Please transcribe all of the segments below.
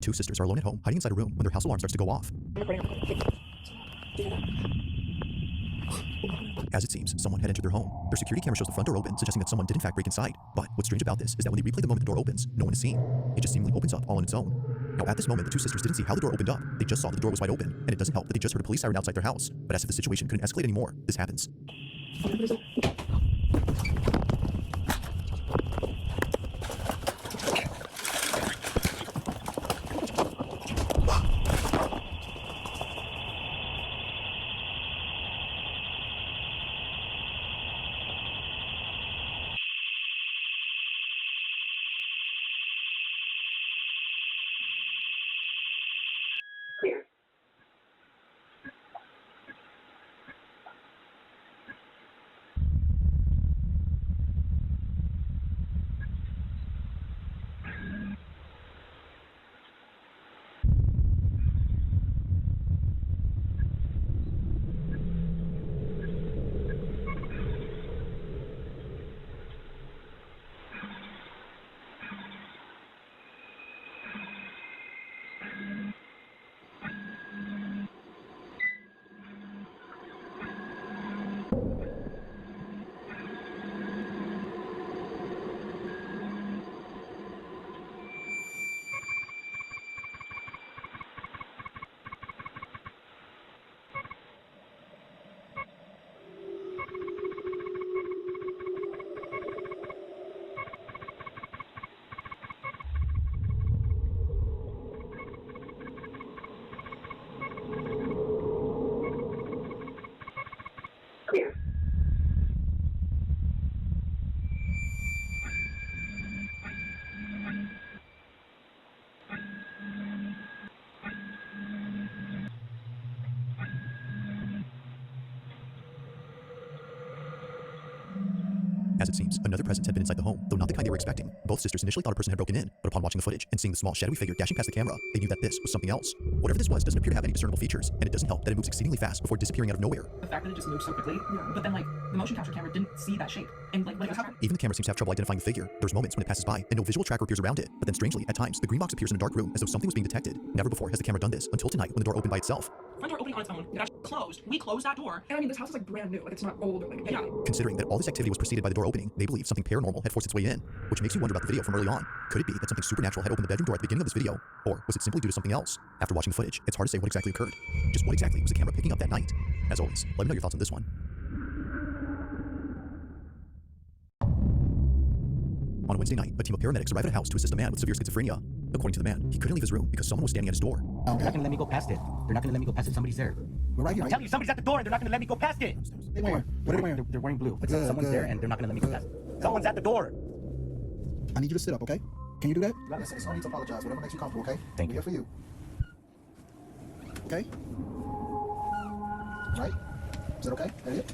two sisters are alone at home, hiding inside a room when their house alarm starts to go off. As it seems, someone had entered their home. Their security camera shows the front door open, suggesting that someone did in fact break inside. But what's strange about this is that when they replay the moment the door opens, no one is seen. It just seemingly opens up all on its own. Now at this moment, the two sisters didn't see how the door opened up. They just saw that the door was wide open, and it doesn't help that they just heard a police siren outside their house. But as if the situation couldn't escalate anymore, this happens. Clear. Clear. As it seems, another presence had been inside the home, though not the kind they were expecting. Both sisters initially thought a person had broken in, but upon watching the footage and seeing the small shadowy figure dashing past the camera, they knew that this was something else. Whatever this was doesn't appear to have any discernible features, and it doesn't help that it moves exceedingly fast before disappearing out of nowhere. The fact that it just moved so quickly, but then like the motion capture camera didn't see that shape, and like when it was Even the camera seems to have trouble identifying the figure. There's moments when it passes by and no visual tracker appears around it, but then strangely, at times, the green box appears in a dark room as though something was being detected. Never before has the camera done this until tonight when the door opened by itself. front door opening on its own, it actually closed. We closed that door. And I mean, this house is like brand new. Like it's not old or like Yeah. Considering that all this activity was preceded by the door opening, they believe something paranormal had forced its way in, which makes you wonder about the video from early on. Could it be that something supernatural had opened the bedroom door at the beginning of this video? Or was it simply due to something else? After watching the footage, it's hard to say what exactly occurred. Just what exactly was the camera picking up that night? As always, let me know your thoughts on this one. On a Wednesday night, a team of paramedics arrive at a house to assist a man with severe schizophrenia. According to the man, he couldn't leave his room because someone was standing at his door. They're not gonna let me go past it. They're not gonna let me go past it. Somebody's there. We're right here. I'm telling you, somebody's at the door and they're not gonna let me go past it. They wearing? What are they wearing? They're wearing blue. But Good, someone's good. there and they're not gonna let me go past it. Someone's at the door. I need you to sit up, okay? Can you do that? Listen, it's no need to apologize. Whatever makes you comfortable, okay? Thank We're you. here for you. Okay? Right? Is that okay? That it?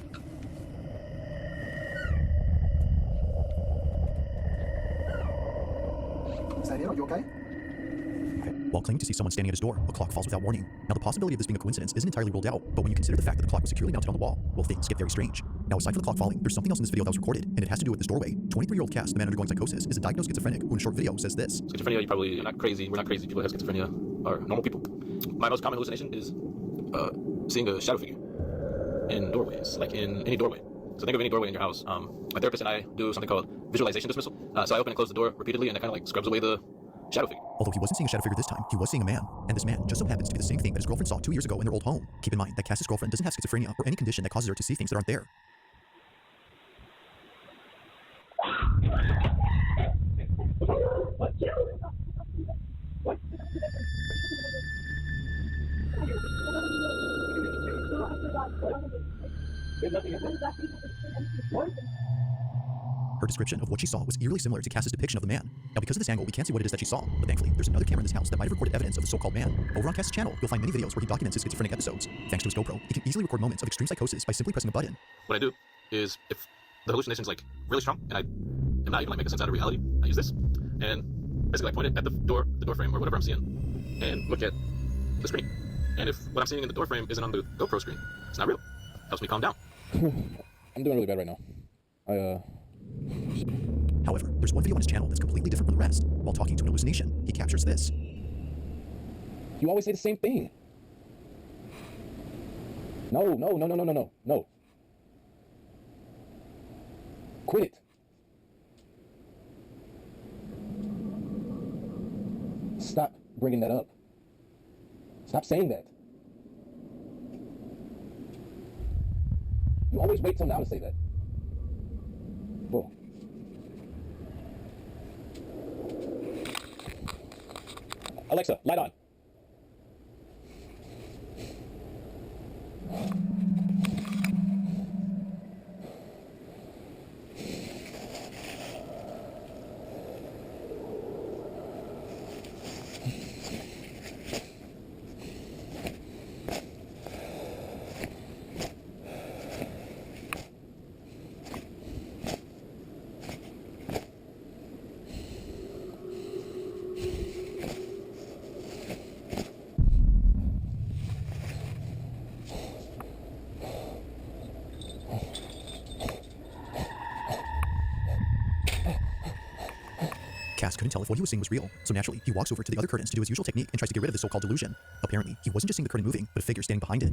Is that it? Are you okay? While claiming to see someone standing at his door, a clock falls without warning. Now, the possibility of this being a coincidence isn't entirely ruled out, but when you consider the fact that the clock was securely mounted on the wall, well, things get very strange. Now, aside from the clock falling, there's something else in this video that was recorded, and it has to do with this doorway. 23-year-old Cass, the man undergoing psychosis, is a diagnosed schizophrenic who in a short video says this. Schizophrenia, you're not crazy. We're not crazy. People that have schizophrenia are normal people. My most common hallucination is seeing a shadow figure in doorways, like in any doorway. So think of any doorway in your house. My therapist and I do something called visualization dismissal. So I open and close the door repeatedly, and it kind of like scrubs away the shadow figure. Although he wasn't seeing a shadow figure this time, he was seeing a man, and this man just so happens to be the same thing that his girlfriend saw 2 years ago in their old home. Keep in mind that Cass's girlfriend doesn't have schizophrenia or any condition that causes her to see things that aren't there. Her description of what she saw was eerily similar to Cass's depiction of the man. Now, because of this angle, we can't see what it is that she saw, but thankfully, there's another camera in this house that might have recorded evidence of the so-called man. Over on Cass's channel, you'll find many videos where he documents his schizophrenic episodes. Thanks to his GoPro, he can easily record moments of extreme psychosis by simply pressing a button. What I do is, if the hallucination is like really strong, and I am not even like making sense out of reality, I use this, and basically I point it at the door frame or whatever I'm seeing, and look at the screen. And if what I'm seeing in the door frame isn't on the GoPro screen, it's not real. Helps me calm down. I'm doing really bad right now. However, there's one video on his channel that's completely different from the rest. While talking to an hallucination, he captures this. You always say the same thing. No. Quit it. Stop bringing that up. Stop saying that. You always wait till now to say that. Whoa. Alexa, light on. Cass couldn't tell if what he was seeing was real, so naturally, he walks over to the other curtains to do his usual technique and tries to get rid of the so-called delusion. Apparently, he wasn't just seeing the curtain moving, but a figure standing behind it.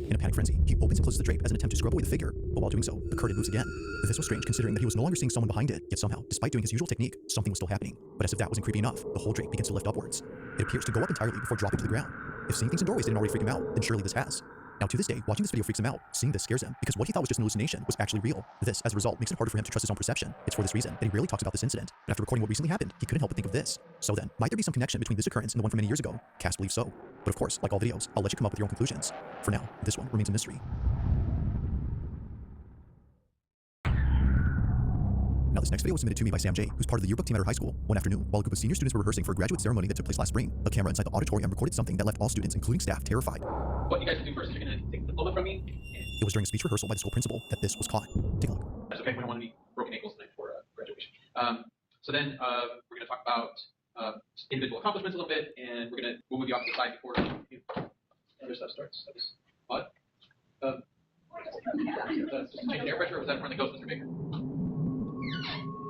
In a panic frenzy, he opens and closes the drape as an attempt to scrub away the figure, but while doing so, the curtain moves again. This was strange considering that he was no longer seeing someone behind it, yet somehow, despite doing his usual technique, something was still happening. But as if that wasn't creepy enough, the whole drape begins to lift upwards. It appears to go up entirely before dropping to the ground. If seeing things in doorways didn't already freak him out, then surely this has. Now to this day, watching this video freaks him out. Seeing this scares him, because what he thought was just an hallucination was actually real. This, as a result, makes it harder for him to trust his own perception. It's for this reason that he rarely talks about this incident. But after recording what recently happened, he couldn't help but think of this. So then, might there be some connection between this occurrence and the one from many years ago? Cass believes so. But of course, like all videos, I'll let you come up with your own conclusions. For now, this one remains a mystery. Now, this next video was submitted to me by Sam J, who's part of the yearbook team at our high school. One afternoon, while a group of senior students were rehearsing for a graduate ceremony that took place last spring, a camera inside the auditorium recorded something that left all students, including staff, terrified. What you guys do first is you're going to take the diploma from me. It was during a speech rehearsal by the school principal that this was caught. Take a look. That's okay. We don't want any broken ankles tonight for graduation. So then we're going to talk about individual accomplishments a little bit, and we'll move you off to the side before other stuff starts. That was odd. That's just a change in air pressure. Or was that from the ghost, Mr. Baker?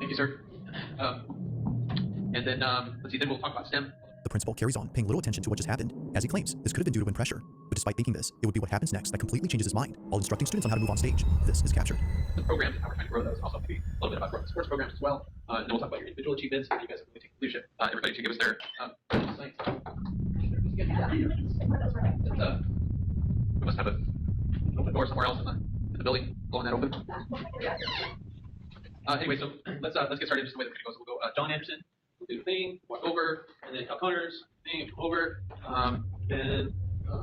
Thank you, sir. And then let's see. Then we'll talk about STEM. The principal carries on, paying little attention to what just happened. As he claims, this could have been due to wind pressure. But despite thinking this, it would be what happens next that completely changes his mind, while instructing students on how to move on stage. This is captured. The programs and how we're trying to grow those. Also, maybe a little bit about growing the sports programs as well. And then we'll talk about your individual achievements. And you guys have really taken leadership. Everybody should give us their science. We must have an open door somewhere else in the building, blowing that open. Anyway, so let's get started. Just the way the video goes. We'll go John Anderson. We'll do the thing, walk over, and then Cal Connors, thing, come over, then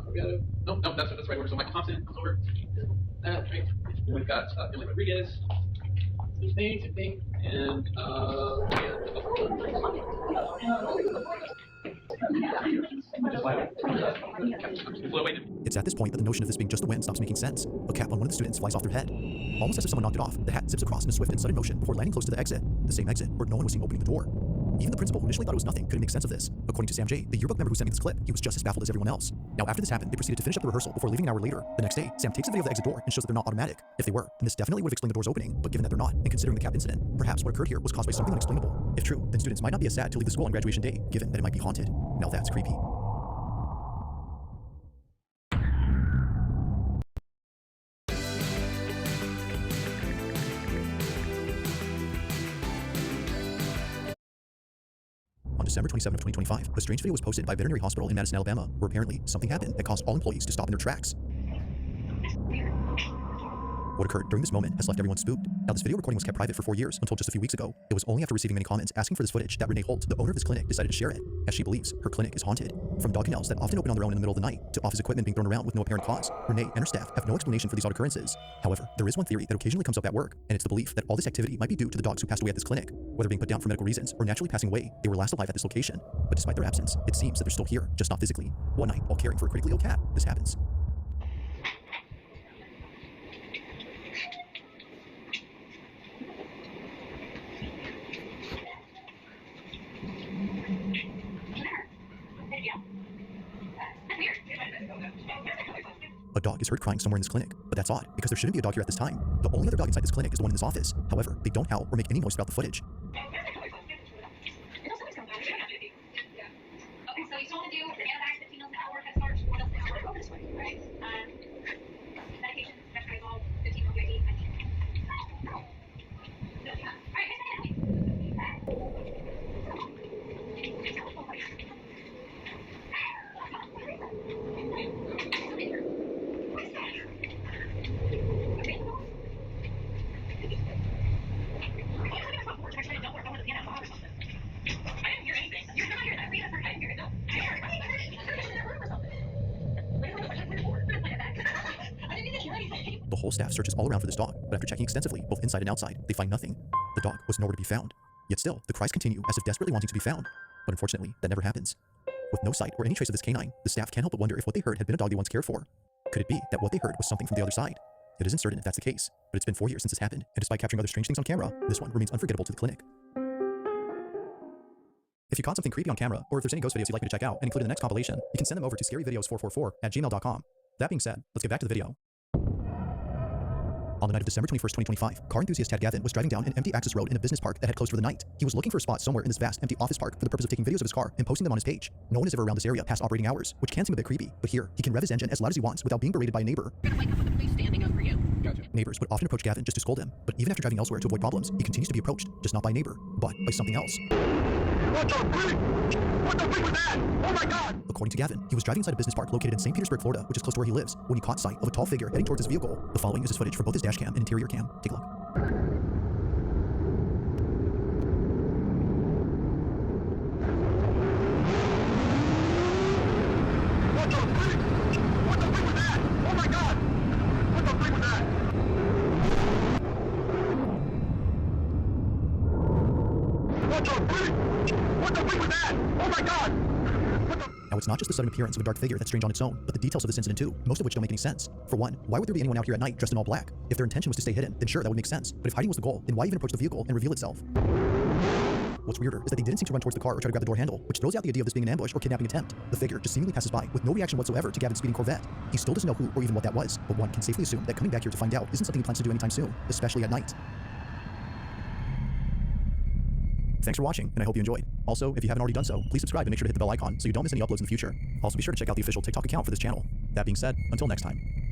we got no, that's right order. So Michael Thompson comes over. That's right. We've got Emily Rodriguez, same thing, and It's at this point that the notion of this being just the wind stops making sense. A cap on one of the students flies off their head. Almost as if someone knocked it off, the hat zips across in a swift and sudden motion before landing close to the exit. The same exit where no one was seen opening the door. Even the principal, who initially thought it was nothing, couldn't make sense of this. According to Sam J, the yearbook member who sent me this clip, he was just as baffled as everyone else. Now, after this happened, they proceeded to finish up the rehearsal before leaving an hour later. The next day, Sam takes a video of the exit door and shows that they're not automatic. If they were, then this definitely would have explained the doors opening, but given that they're not, and considering the cap incident, perhaps what occurred here was caused by something unexplainable. If true, then students might not be as sad to leave the school on graduation day, given that it might be haunted. Now that's creepy. On December 27 of 2025, a strange video was posted by a veterinary hospital in Madison, Alabama, where apparently something happened that caused all employees to stop in their tracks. What occurred during this moment has left everyone spooked. Now, this video recording was kept private for 4 years until just a few weeks ago. It was only after receiving many comments asking for this footage that Renee Holt, the owner of this clinic, decided to share it, as she believes her clinic is haunted. From dog kennels that often open on their own in the middle of the night, to office equipment being thrown around with no apparent cause, Renee and her staff have no explanation for these odd occurrences. However, there is one theory that occasionally comes up at work, and it's the belief that all this activity might be due to the dogs who passed away at this clinic. Whether being put down for medical reasons or naturally passing away, they were last alive at this location. But despite their absence, it seems that they're still here, just not physically. One night, while caring for a critically ill cat, this happens. A dog is heard crying somewhere in this clinic, but that's odd because there shouldn't be a dog here at this time. The only other dog inside this clinic is the one in this office. However, they don't howl or make any noise throughout the footage. Okay, so you told me The whole staff searches all around for this dog, but after checking extensively, both inside and outside, they find nothing. The dog was nowhere to be found. Yet still, the cries continue as if desperately wanting to be found. But unfortunately, that never happens. With no sight or any trace of this canine, the staff can't help but wonder if what they heard had been a dog they once cared for. Could it be that what they heard was something from the other side? It isn't certain if that's the case, but it's been 4 years since this happened, and despite capturing other strange things on camera, this one remains unforgettable to the clinic. If you caught something creepy on camera, or if there's any ghost videos you'd like me to check out and include in the next compilation, you can send them over to scaryvideos444@gmail.com. That being said, let's get back to the video. On the night of December 21st, 2025, car enthusiast Tad Gavin was driving down an empty access road in a business park that had closed for the night. He was looking for a spot somewhere in this vast, empty office park for the purpose of taking videos of his car and posting them on his page. No one is ever around this area past operating hours, which can seem a bit creepy, but here, he can rev his engine as loud as he wants without being berated by a neighbor. You're gonna wake up with the police standing over you. Gotcha. Neighbors would often approach Gavin just to scold him, but even after driving elsewhere to avoid problems, he continues to be approached, just not by a neighbor, but by something else. What the freak? What the freak was that? Oh my god! According to Gavin, he was driving inside a business park located in St. Petersburg, Florida, which is close to where he lives, when he caught sight of a tall figure heading towards his vehicle. The following is his footage from both his dash cam and interior cam. Take a look. What the freak? What the freak was that? Oh my god! What the freak was that? What the freak? What the freak was that? Oh my god! What the... Now, it's not just the sudden appearance of a dark figure that's strange on its own, but the details of this incident too, most of which don't make any sense. For one, why would there be anyone out here at night dressed in all black? If their intention was to stay hidden, then sure, that would make sense. But if hiding was the goal, then why even approach the vehicle and reveal itself? What's weirder is that they didn't seem to run towards the car or try to grab the door handle, which throws out the idea of this being an ambush or kidnapping attempt. The figure just seemingly passes by with no reaction whatsoever to Gavin's speeding Corvette. He still doesn't know who or even what that was, but one can safely assume that coming back here to find out isn't something he plans to do anytime soon, especially at night. Thanks for watching, and I hope you enjoyed. Also, if you haven't already done so, please subscribe and make sure to hit the bell icon so you don't miss any uploads in the future. Also, be sure to check out the official TikTok account for this channel. That being said, until next time.